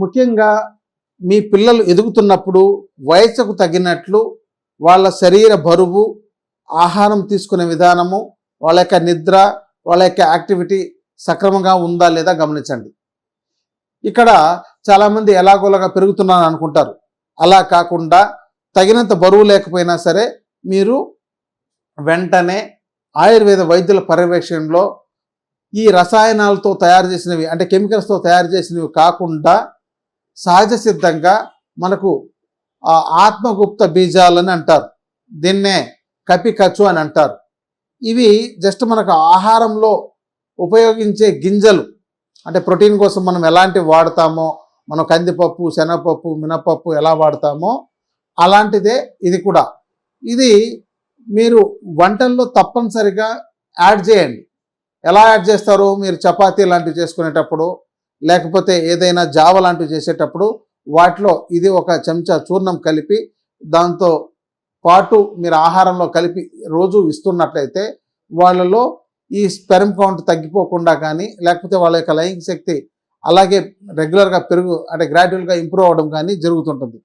ముఖ్యంగా మీ పిల్లలు ఎదుగుతున్నప్పుడు వయసుకు తగినట్లు వాళ్ళ శరీర బరువు, ఆహారం తీసుకునే విధానము, వాళ్ళ యొక్క నిద్ర, వాళ్ళ యొక్క యాక్టివిటీ సక్రమంగా ఉందా లేదా గమనించండి. ఇక్కడ చాలామంది ఎలాగోలాగా పెరుగుతున్నాను అనుకుంటారు. అలా కాకుండా తగినంత బరువు లేకపోయినా సరే మీరు వెంటనే ఆయుర్వేద వైద్యుల పర్యవేక్షణలో ఈ రసాయనాలతో తయారు చేసినవి అంటే కెమికల్స్తో తయారు చేసినవి కాకుండా సహజ సిద్ధంగా మనకు ఆత్మగుప్త బీజాలని అంటారు. దీన్నే కపికచ్చు అని అంటారు. ఇవి జస్ట్ మనకు ఆహారంలో ఉపయోగించే గింజలు, అంటే ప్రోటీన్ కోసం మనం ఎలాంటివి వాడతామో, మనం కందిపప్పు, శనగపప్పు, మినపప్పు ఎలా వాడతామో అలాంటిదే ఇది కూడా. ఇది మీరు వంటల్లో తప్పనిసరిగా యాడ్ చేయండి. ఎలా యాడ్ చేస్తారు? మీరు చపాతీ లాంటివి చేసుకునేటప్పుడు, లేకపోతే ఏదైనా జావ లాంటివి చేసేటప్పుడు వాటిలో ఇది ఒక చెంచా చూర్ణం కలిపి దాంతో పాటు మీరు ఆహారంలో కలిపి రోజు ఇస్తున్నట్లయితే వాళ్ళలో ఈ స్పెర్మ్ కౌంట్ తగ్గిపోకుండా కానీ, లేకపోతే వాళ్ళ యొక్క లైంగిక శక్తి అలాగే రెగ్యులర్గా గ్రాడ్యువల్గా ఇంప్రూవ్ అవ్వడం కానీ జరుగుతుంటుంది.